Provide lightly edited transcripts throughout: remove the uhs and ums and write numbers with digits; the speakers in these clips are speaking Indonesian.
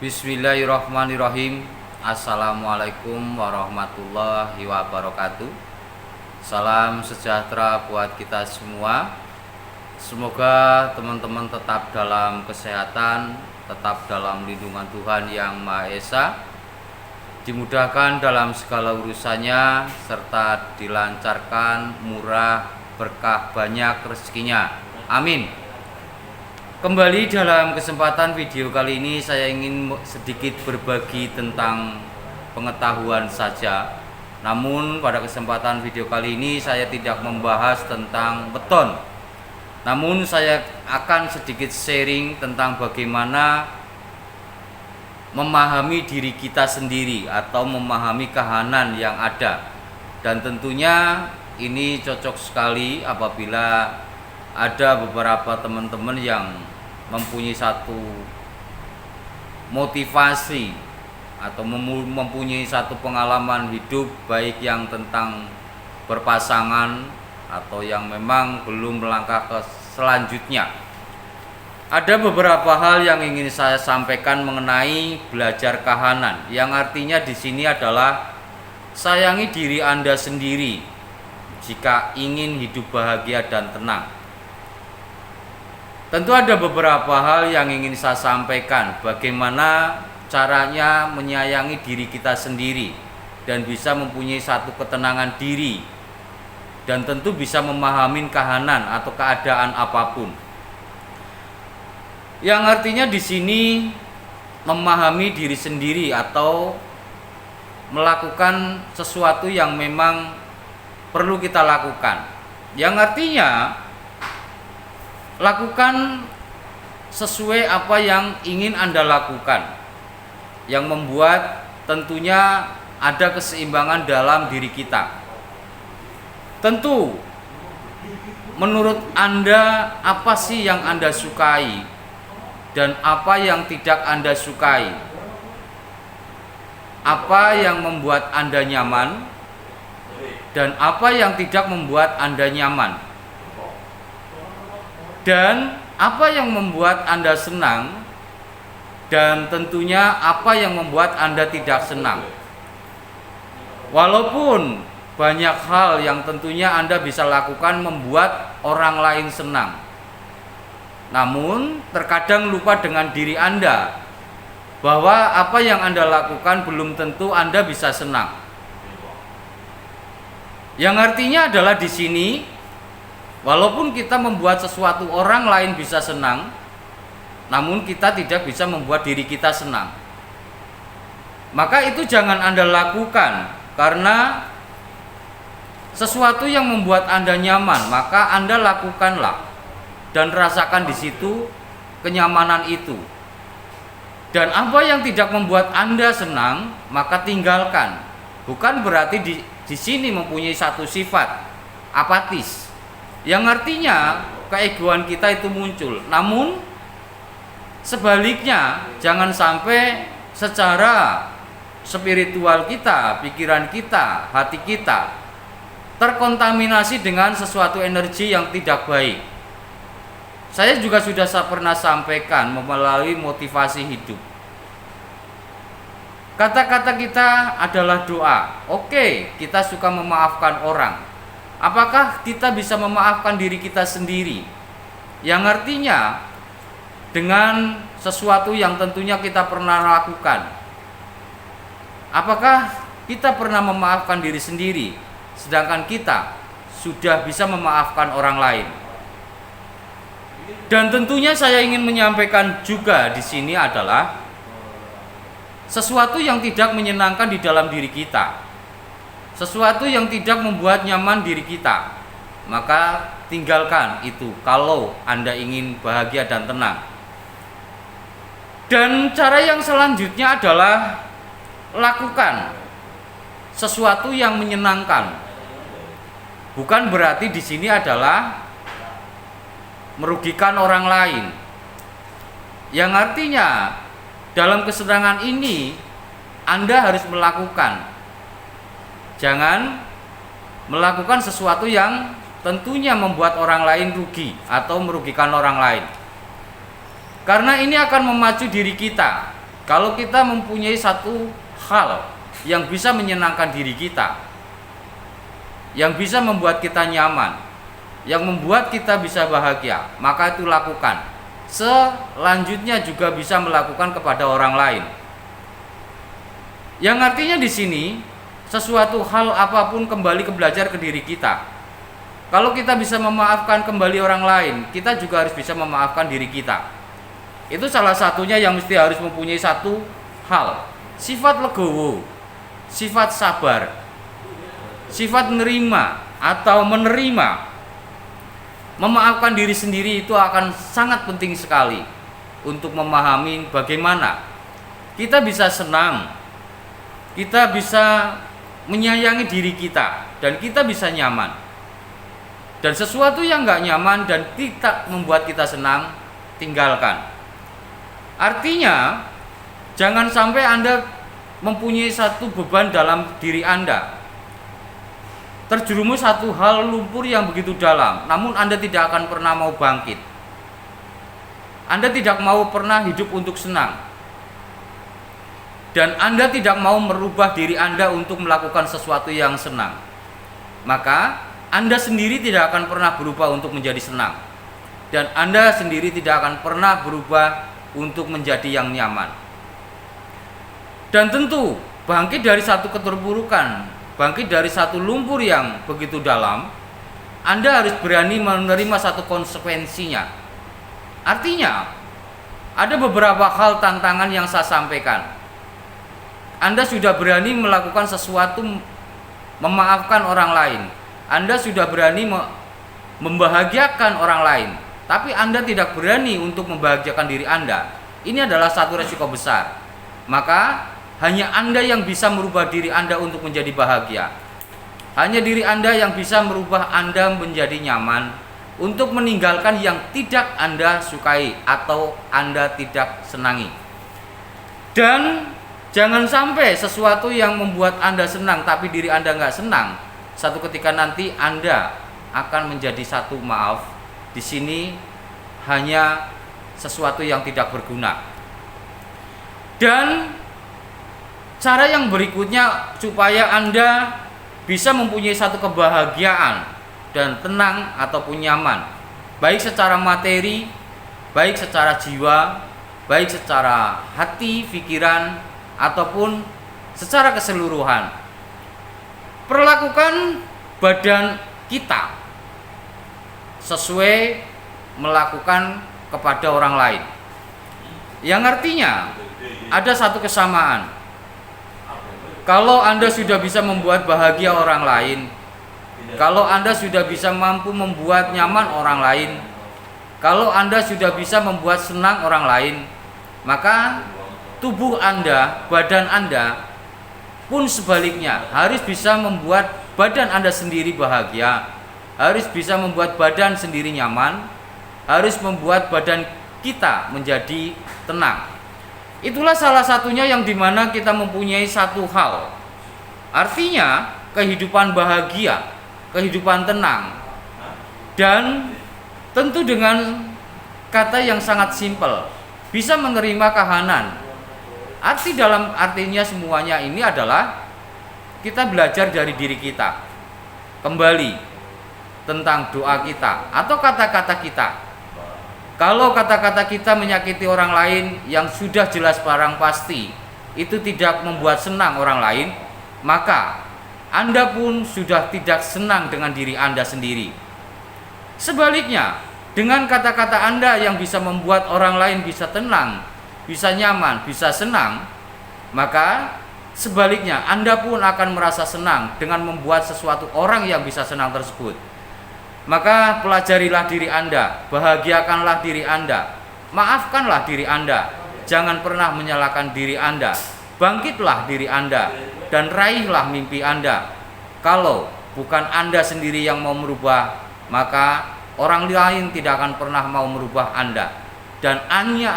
Bismillahirrahmanirrahim. Assalamualaikum warahmatullahi wabarakatuh. Salam sejahtera buat kita semua. Semoga teman-teman tetap dalam kesehatan, tetap dalam lindungan Tuhan Yang Maha Esa, dimudahkan dalam segala urusannya, serta dilancarkan, murah, berkah, banyak rezekinya. Amin. Kembali dalam kesempatan video kali ini saya ingin sedikit berbagi tentang pengetahuan saja. Namun pada kesempatan video kali ini saya tidak membahas tentang beton. Namun saya akan sedikit sharing tentang bagaimana memahami diri kita sendiri atau memahami kahanan yang ada. Dan tentunya ini cocok sekali apabila ada beberapa teman-teman yang mempunyai satu motivasi atau mempunyai satu pengalaman hidup, baik yang tentang berpasangan atau yang memang belum melangkah ke selanjutnya. Ada beberapa hal yang ingin saya sampaikan mengenai belajar kahanan, yang artinya di sini adalah sayangi diri Anda sendiri jika ingin hidup bahagia dan tenang. Tentu ada beberapa hal yang ingin saya sampaikan, bagaimana caranya menyayangi diri kita sendiri dan bisa mempunyai satu ketenangan diri, dan tentu bisa memahami kahanan atau keadaan apapun. Yang artinya di sini memahami diri sendiri atau melakukan sesuatu yang memang perlu kita lakukan. Yang artinya lakukan sesuai apa yang ingin Anda lakukan, yang membuat tentunya ada keseimbangan dalam diri kita. Tentu menurut Anda apa sih yang Anda sukai dan apa yang tidak Anda sukai? Apa yang membuat Anda nyaman dan apa yang tidak membuat Anda nyaman? Dan apa yang membuat Anda senang, dan tentunya apa yang membuat Anda tidak senang. Walaupun banyak hal yang tentunya Anda bisa lakukan membuat orang lain senang, namun terkadang lupa dengan diri Anda bahwa apa yang Anda lakukan belum tentu Anda bisa senang. Yang artinya adalah di sini, walaupun kita membuat sesuatu orang lain bisa senang, namun kita tidak bisa membuat diri kita senang. Maka itu jangan Anda lakukan, karena sesuatu yang membuat Anda nyaman, maka Anda lakukanlah dan rasakan di situ kenyamanan itu. Dan apa yang tidak membuat Anda senang, maka tinggalkan. Bukan berarti di sini mempunyai satu sifat apatis, yang artinya keegoan kita itu muncul. Namun sebaliknya, jangan sampai secara spiritual kita, pikiran kita, hati kita terkontaminasi dengan sesuatu energi yang tidak baik. Saya juga sudah pernah sampaikan melalui motivasi hidup. Kata-kata kita adalah doa. Oke, kita suka memaafkan orang. Apakah kita bisa memaafkan diri kita sendiri? Yang artinya dengan sesuatu yang tentunya kita pernah lakukan. Apakah kita pernah memaafkan diri sendiri, sedangkan kita sudah bisa memaafkan orang lain? Dan tentunya saya ingin menyampaikan juga di sini adalah sesuatu yang tidak menyenangkan di dalam diri kita, sesuatu yang tidak membuat nyaman diri kita, maka tinggalkan itu kalau Anda ingin bahagia dan tenang. Dan cara yang selanjutnya adalah lakukan sesuatu yang menyenangkan. Bukan berarti di sini adalah merugikan orang lain. Yang artinya dalam kesenangan ini Anda harus melakukan. Jangan melakukan sesuatu yang tentunya membuat orang lain rugi atau merugikan orang lain. Karena ini akan memacu diri kita Kalau kita mempunyai satu hal yang bisa menyenangkan diri kita, yang bisa membuat kita nyaman, yang membuat kita bisa bahagia, maka itu lakukan. Selanjutnya juga bisa melakukan kepada orang lain. Yang artinya di sini sesuatu hal apapun kembali ke belajar ke diri kita. Kalau kita bisa memaafkan kembali orang lain, kita juga harus bisa memaafkan diri kita. Itu salah satunya yang mesti harus mempunyai satu hal, sifat legowo, sifat sabar, sifat menerima atau menerima. Memaafkan diri sendiri itu akan sangat penting sekali untuk memahami bagaimana kita bisa senang, kita bisa menyayangi diri kita, dan kita bisa nyaman. Dan sesuatu yang gak nyaman dan tidak membuat kita senang, tinggalkan. Artinya, jangan sampai Anda mempunyai satu beban dalam diri Anda, terjerumus satu hal lumpur yang begitu dalam, namun Anda tidak akan pernah mau bangkit. Anda tidak mau pernah hidup untuk senang, dan Anda tidak mau merubah diri Anda untuk melakukan sesuatu yang senang, maka Anda sendiri tidak akan pernah berubah untuk menjadi senang, dan Anda sendiri tidak akan pernah berubah untuk menjadi yang nyaman. Dan tentu bangkit dari satu keterpurukan, bangkit dari satu lumpur yang begitu dalam, Anda harus berani menerima satu konsekuensinya. Artinya, ada beberapa hal tantangan yang saya sampaikan. Anda sudah berani melakukan sesuatu, memaafkan orang lain. Anda sudah berani membahagiakan orang lain, tapi Anda tidak berani untuk membahagiakan diri Anda. Ini adalah satu resiko besar. Maka hanya Anda yang bisa merubah diri Anda untuk menjadi bahagia. Hanya diri Anda yang bisa merubah Anda menjadi nyaman, untuk meninggalkan yang tidak Anda sukai atau Anda tidak senangi. Dan jangan sampai sesuatu yang membuat Anda senang tapi diri Anda nggak senang, satu ketika nanti Anda akan menjadi satu, maaf, di sini hanya sesuatu yang tidak berguna. Dan cara yang berikutnya supaya Anda bisa mempunyai satu kebahagiaan dan tenang ataupun nyaman, baik secara materi, baik secara jiwa, baik secara hati, pikiran, ataupun secara keseluruhan. Perlakukan badan kita sesuai melakukan kepada orang lain, yang artinya ada satu kesamaan. Kalau Anda sudah bisa membuat bahagia orang lain, kalau Anda sudah bisa mampu membuat nyaman orang lain, kalau Anda sudah bisa membuat senang orang lain, maka tubuh Anda, badan Anda pun sebaliknya harus bisa membuat badan Anda sendiri bahagia, harus bisa membuat badan sendiri nyaman, harus membuat badan kita menjadi tenang. Itulah salah satunya yang dimana kita mempunyai satu hal, artinya kehidupan bahagia, kehidupan tenang, dan tentu dengan kata yang sangat simpel, bisa menerima kahanan. Artinya semuanya ini adalah kita belajar dari diri kita, kembali tentang doa kita atau kata-kata kita. Kalau kata-kata kita menyakiti orang lain, yang sudah jelas barang pasti itu tidak membuat senang orang lain, maka Anda pun sudah tidak senang dengan diri Anda sendiri. Sebaliknya, dengan kata-kata Anda yang bisa membuat orang lain bisa tenang, bisa nyaman, bisa senang, maka sebaliknya Anda pun akan merasa senang dengan membuat sesuatu orang yang bisa senang tersebut. Maka pelajarilah diri Anda, bahagiakanlah diri Anda, maafkanlah diri Anda, jangan pernah menyalahkan diri Anda, bangkitlah diri Anda, dan raihlah mimpi Anda. Kalau bukan Anda sendiri yang mau merubah, maka orang lain tidak akan pernah mau merubah Anda, dan hanya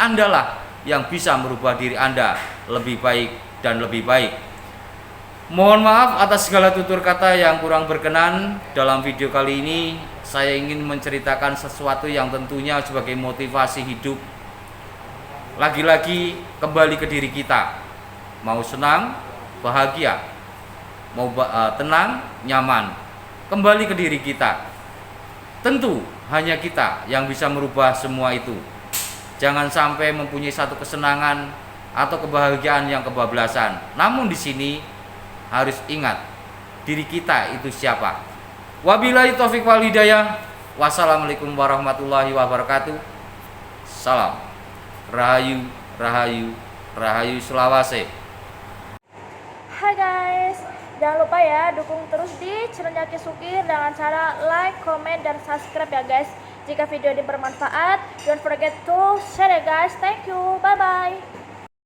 Andalah yang bisa merubah diri Anda lebih baik dan lebih baik. Mohon maaf atas segala tutur kata yang kurang berkenan. Dalam video kali ini saya ingin menceritakan sesuatu yang tentunya sebagai motivasi hidup Lagi-lagi kembali ke diri kita. Mau senang, bahagia, mau tenang, nyaman, kembali ke diri kita. Tentu hanya kita yang bisa merubah semua itu. Jangan sampai mempunyai satu kesenangan atau kebahagiaan yang kebablasan. Namun di sini harus ingat diri kita itu siapa. Wabillahi taufik wal hidayah. Wassalamualaikum warahmatullahi wabarakatuh. Salam. Rahayu, rahayu, rahayu Sulawesi. Hai guys, jangan lupa ya dukung terus di channelnya Kisukir dengan cara like, comment, dan subscribe ya guys. Jika video ini bermanfaat, don't forget to share ya guys. Thank you, bye bye.